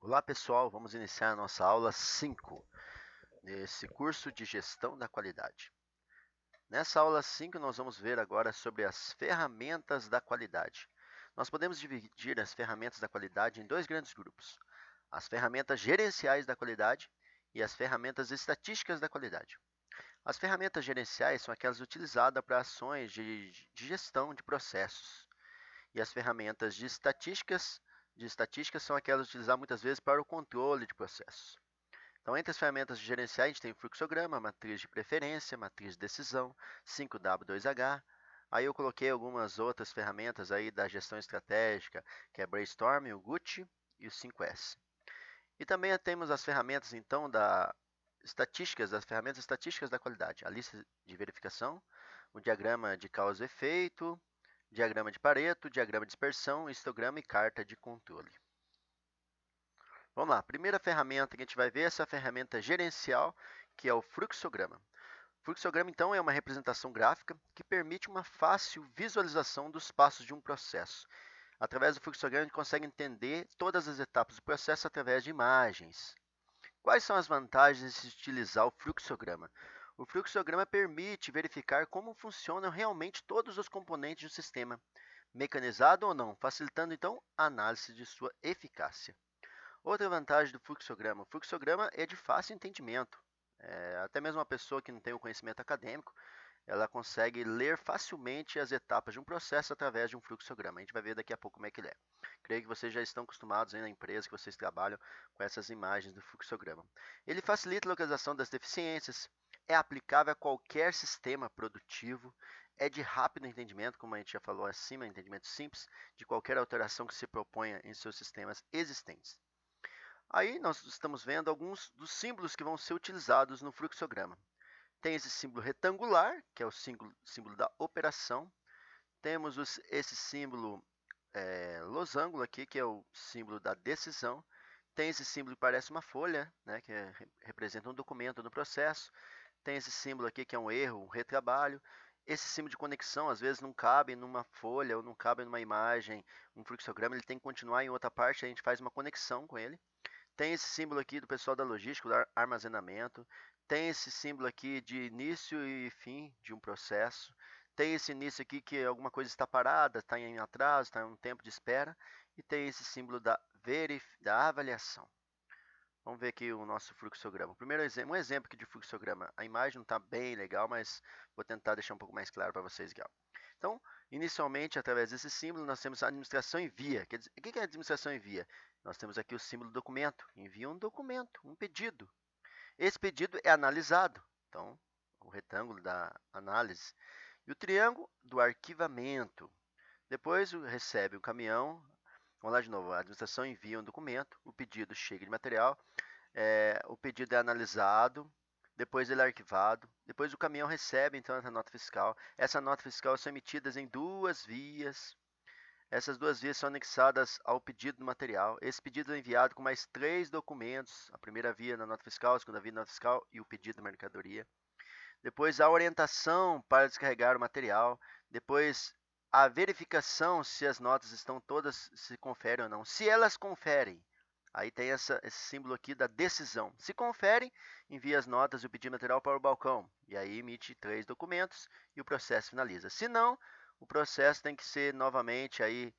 Olá pessoal, vamos iniciar a nossa aula 5 desse curso de gestão da qualidade. Nessa aula 5 nós vamos ver agora sobre as ferramentas da qualidade. Nós podemos dividir as ferramentas da qualidade em dois grandes grupos: as ferramentas gerenciais da qualidade e as ferramentas estatísticas da qualidade. As ferramentas gerenciais são aquelas utilizadas para ações de gestão de processos, e as ferramentas de estatística são aquelas utilizadas muitas vezes para o controle de processos. Então, entre as ferramentas gerenciais, a gente tem o fluxograma, matriz de preferência, matriz de decisão, 5W2H. Aí eu coloquei algumas outras ferramentas aí da gestão estratégica, que é Brainstorm, o Gucci e o 5S. E também temos as ferramentas, então, das ferramentas estatísticas da qualidade, a lista de verificação, o diagrama de causa e efeito, diagrama de Pareto, diagrama de dispersão, histograma e carta de controle. Vamos lá, a primeira ferramenta que a gente vai ver é essa ferramenta gerencial, que é o fluxograma. O fluxograma, então, é uma representação gráfica que permite uma fácil visualização dos passos de um processo. Através do fluxograma, a gente consegue entender todas as etapas do processo através de imagens. Quais são as vantagens de utilizar o fluxograma? O fluxograma permite verificar como funcionam realmente todos os componentes do sistema, mecanizado ou não, facilitando, então, a análise de sua eficácia. Outra vantagem do fluxograma: o fluxograma é de fácil entendimento. Até mesmo uma pessoa que não tem o conhecimento acadêmico, ela consegue ler facilmente as etapas de um processo através de um fluxograma. A gente vai ver daqui a pouco como é que ele é. Creio que vocês já estão acostumados aí na empresa, que vocês trabalham com essas imagens do fluxograma. Ele facilita a localização das deficiências, é aplicável a qualquer sistema produtivo, é de rápido entendimento, como a gente já falou acima, entendimento simples, de qualquer alteração que se proponha em seus sistemas existentes. Aí nós estamos vendo alguns dos símbolos que vão ser utilizados no fluxograma. Tem esse símbolo retangular, que é o símbolo da operação. Temos esse símbolo losango aqui, que é o símbolo da decisão. Tem esse símbolo que parece uma folha, né, que representa um documento no processo. Tem esse símbolo aqui que é um erro, um retrabalho. Esse símbolo de conexão, às vezes, não cabe numa folha ou não cabe numa imagem, um fluxograma, ele tem que continuar em outra parte, a gente faz uma conexão com ele. Tem esse símbolo aqui do pessoal da logística, do armazenamento. Tem esse símbolo aqui de início e fim de um processo. Tem esse início aqui que alguma coisa está parada, está em atraso, está em um tempo de espera. E tem esse símbolo da avaliação. Vamos ver aqui o nosso fluxograma. Primeiro exemplo, um exemplo aqui de fluxograma. A imagem não está bem legal, mas vou tentar deixar um pouco mais claro para vocês aqui. Ó. Então, inicialmente, através desse símbolo, nós temos a administração envia. Quer dizer, o que é a administração envia? Nós temos aqui o símbolo do documento. Envia um documento, um pedido. Esse pedido é analisado. Então, o retângulo da análise. E o triângulo do arquivamento. Depois recebe o caminhão. Vamos lá de novo. A administração envia um documento. O pedido chega de material. O pedido é analisado, depois ele é arquivado, depois o caminhão recebe então essa nota fiscal. Essa nota fiscal são emitidas em duas vias. Essas duas vias são anexadas ao pedido do material. Esse pedido é enviado com mais três documentos: a primeira via na nota fiscal, a segunda via na nota fiscal e o pedido da mercadoria. Depois a orientação para descarregar o material. Depois a verificação se as notas estão todas, se conferem ou não. Se elas conferem, aí tem esse símbolo aqui da decisão. Se conferem, envia as notas e o pedido material para o balcão. E aí emite três documentos e o processo finaliza. Se não, o processo tem que ser novamente aí,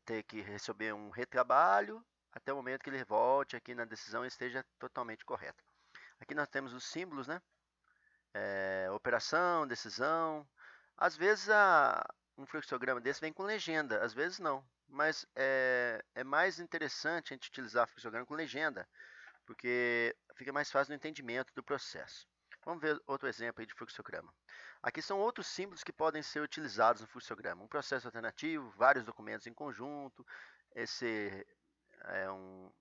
ter que receber um retrabalho até o momento que ele volte aqui na decisão e esteja totalmente correto. Aqui nós temos os símbolos, né? Operação, decisão. Às vezes um fluxograma desse vem com legenda, às vezes não. Mas é mais interessante a gente utilizar fluxograma com legenda, porque fica mais fácil no entendimento do processo. Vamos ver outro exemplo aí de fluxograma. Aqui são outros símbolos que podem ser utilizados no fluxograma. Um processo alternativo, vários documentos em conjunto. Esse é um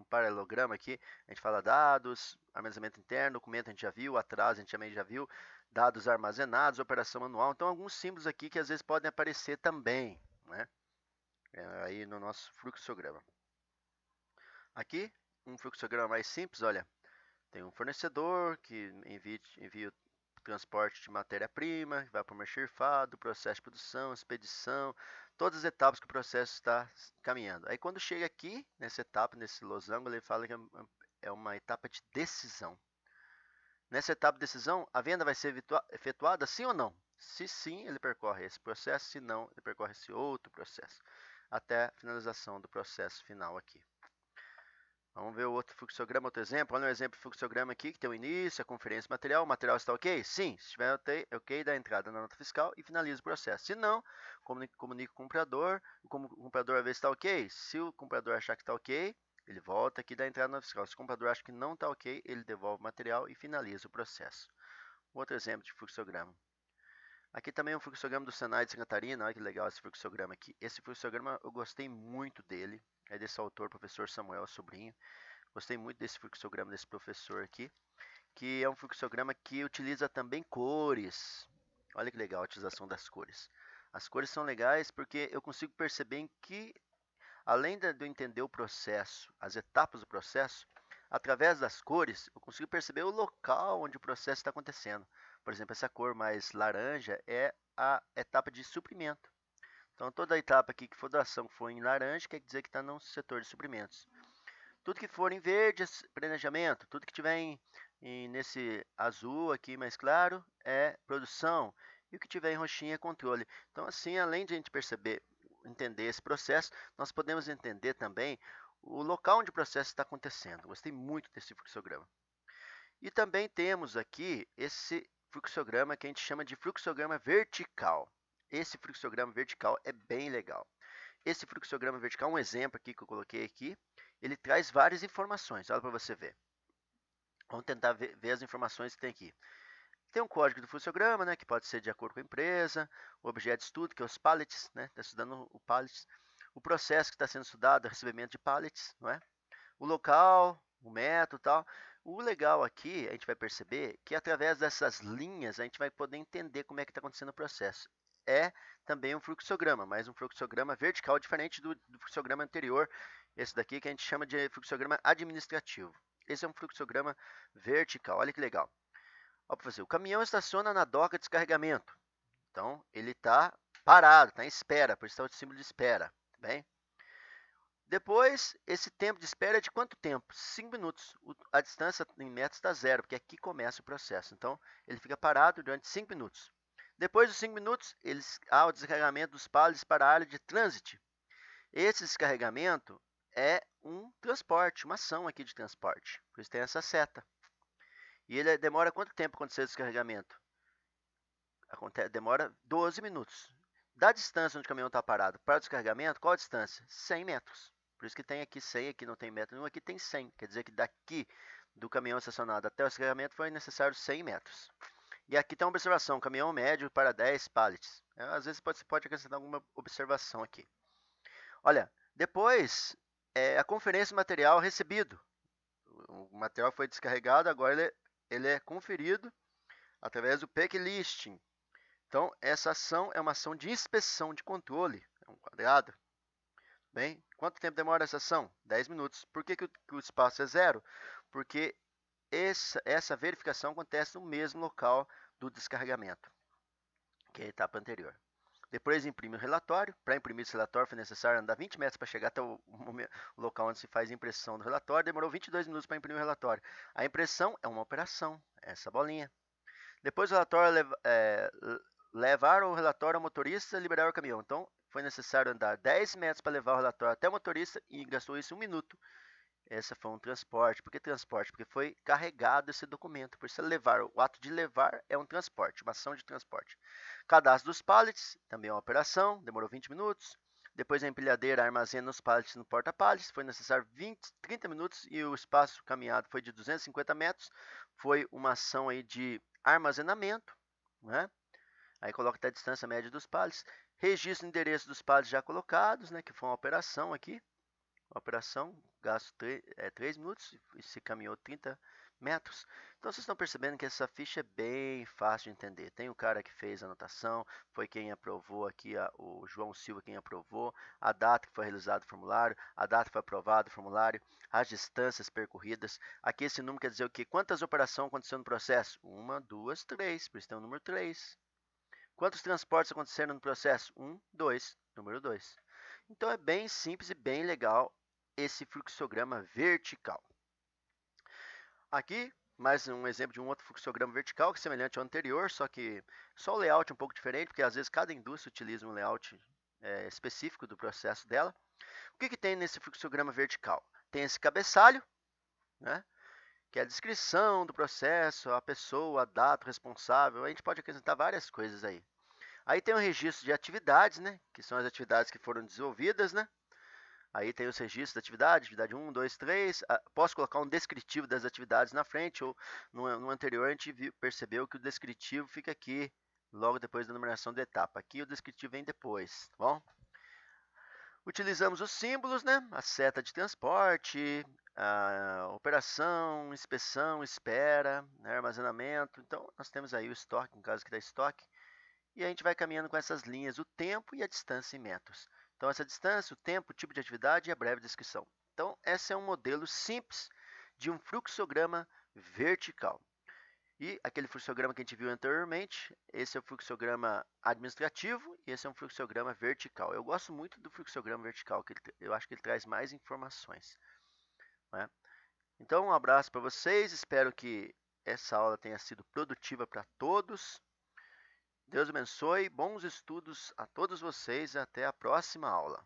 paralelograma aqui. A gente fala dados, armazenamento interno, documento a gente já viu, atraso a gente também já viu, dados armazenados, operação manual. Então, alguns símbolos aqui que às vezes podem aparecer também, né? Aí no nosso fluxograma. Aqui, um fluxograma mais simples, olha, tem um fornecedor que envia transporte de matéria-prima, vai para o enxerfado, processo de produção, expedição, todas as etapas que o processo está caminhando. Aí quando chega aqui, nessa etapa, nesse losango, ele fala que é uma etapa de decisão. Nessa etapa de decisão, a venda vai ser efetuada sim ou não? Se sim, ele percorre esse processo, se não, ele percorre esse outro processo, até a finalização do processo final aqui. Vamos ver o outro fluxograma, outro exemplo. Olha um exemplo de fluxograma aqui, que tem o início, a conferência material. O material está ok? Sim. Se estiver ok, dá entrada na nota fiscal e finaliza o processo. Se não, comunica com o comprador. O comprador vai ver se está ok. Se o comprador achar que está ok, ele volta aqui e dá entrada na nota fiscal. Se o comprador acha que não está ok, ele devolve o material e finaliza o processo. Outro exemplo de fluxograma. Aqui também é um fluxograma do Senai de Santa Catarina. Olha que legal esse fluxograma aqui. Esse fluxograma eu gostei muito dele. É desse autor, professor Samuel Sobrinho. Gostei muito desse fluxograma desse professor aqui, que é um fluxograma que utiliza também cores. Olha que legal a utilização das cores. As cores são legais porque eu consigo perceber que, além de eu entender o processo, as etapas do processo, através das cores, eu consigo perceber o local onde o processo está acontecendo. Por exemplo, essa cor mais laranja é a etapa de suprimento. Então, toda a etapa aqui que for da ação que for em laranja, quer dizer que está no setor de suprimentos. Tudo que for em verde é planejamento, tudo que tiver nesse azul aqui mais claro é produção, e o que tiver em roxinho é controle. Então, assim, além de a gente perceber, entender esse processo, nós podemos entender também o local onde o processo está acontecendo. Gostei muito desse fluxograma. E também temos aqui esse fluxograma que a gente chama de fluxograma vertical. Esse fluxograma vertical é bem legal. Esse fluxograma vertical, um exemplo aqui que eu coloquei aqui, ele traz várias informações. Olha para você ver. Vamos tentar ver as informações que tem aqui. Tem um código do fluxograma, né, que pode ser de acordo com a empresa, o objeto de estudo, que é os pallets, né, está estudando o pallets, o processo que está sendo estudado, o recebimento de pallets, não é? O local, o método e tal. O legal aqui, a gente vai perceber que através dessas linhas a gente vai poder entender como é que está acontecendo o processo. É também um fluxograma, mas um fluxograma vertical diferente do fluxograma anterior, esse daqui que a gente chama de fluxograma administrativo. Esse é um fluxograma vertical, olha que legal. Ó, professor, o caminhão estaciona na doca de descarregamento. Então, ele está parado, está em espera, por isso está o símbolo de espera, tá bem? Depois, esse tempo de espera é de quanto tempo? 5 minutos. A distância em metros está zero, porque aqui começa o processo. Então, ele fica parado durante 5 minutos. Depois dos 5 minutos, há o descarregamento dos pallets para a área de trânsito. Esse descarregamento é um transporte, uma ação aqui de transporte. Por isso tem essa seta. E ele demora quanto tempo acontecer o descarregamento? Demora 12 minutos. Da distância onde o caminhão está parado para o descarregamento, qual a distância? 100 metros. Por isso que tem aqui 100, aqui não tem metro nenhum, aqui tem 100. Quer dizer que daqui do caminhão estacionado até o descarregamento foi necessário 100 metros. E aqui tem uma observação, caminhão médio para 10 pallets. Às vezes você pode acrescentar alguma observação aqui. Olha, depois, a conferência material recebido. O material foi descarregado, agora ele é conferido através do pack listing. Então, essa ação é uma ação de inspeção de controle. É um quadrado. Bem, quanto tempo demora essa ação? 10 minutos. Por que o espaço é zero? Porque essa verificação acontece no mesmo local do descarregamento, que é a etapa anterior. Depois imprime o relatório. Para imprimir esse relatório foi necessário andar 20 metros para chegar até o local onde se faz a impressão do relatório. Demorou 22 minutos para imprimir o relatório. A impressão é uma operação, essa bolinha. Depois o relatório levar o relatório ao motorista e liberar o caminhão. Então, foi necessário andar 10 metros para levar o relatório até o motorista e gastou isso 1 minuto. Esse foi um transporte. Por que transporte? Porque foi carregado esse documento. Por isso, levar, o ato de levar é um transporte, uma ação de transporte. Cadastro dos pallets, também é uma operação, demorou 20 minutos. Depois a empilhadeira armazena os pallets no porta-pallets, foi necessário 30 minutos e o espaço caminhado foi de 250 metros. Foi uma ação aí de armazenamento, né? Aí coloca até a distância média dos pallets. Registro o endereço dos pallets já colocados, né? Que foi uma operação aqui. Uma operação, gasto 3 minutos e se caminhou 30 metros. Então vocês estão percebendo que essa ficha é bem fácil de entender. Tem o cara que fez a anotação, foi quem aprovou aqui, o João Silva quem aprovou, a data que foi realizado o formulário, a data que foi aprovado o formulário, as distâncias percorridas. Aqui esse número quer dizer o quê? Quantas operações aconteceram no processo? 1, 2, 3, por isso tem o número 3. Quantos transportes aconteceram no processo? 1, 2, número 2. Então é bem simples e bem legal esse fluxograma vertical. Aqui, mais um exemplo de um outro fluxograma vertical, que é semelhante ao anterior, só que só o layout é um pouco diferente, porque às vezes cada indústria utiliza um layout específico do processo dela. O que tem nesse fluxograma vertical? Tem esse cabeçalho, né, que é a descrição do processo, a pessoa, a data, o responsável. A gente pode acrescentar várias coisas aí. Aí tem o registro de atividades, né, que são as atividades que foram desenvolvidas, né. Aí tem os registros da atividade 1, 2, 3. Posso colocar um descritivo das atividades na frente, ou no anterior a gente percebeu que o descritivo fica aqui, logo depois da numeração da etapa. Aqui o descritivo vem depois, tá bom? Utilizamos os símbolos, né? A seta de transporte, a operação, inspeção, espera, né? Armazenamento. Então, nós temos aí o estoque, no caso aqui da estoque. E a gente vai caminhando com essas linhas, o tempo e a distância em metros. Então, essa distância, o tempo, o tipo de atividade e a breve descrição. Então, esse é um modelo simples de um fluxograma vertical. E aquele fluxograma que a gente viu anteriormente, esse é o fluxograma administrativo e esse é um fluxograma vertical. Eu gosto muito do fluxograma vertical, que eu acho que ele traz mais informações, né? Então, um abraço para vocês, espero que essa aula tenha sido produtiva para todos. Deus abençoe, bons estudos a todos vocês e até a próxima aula.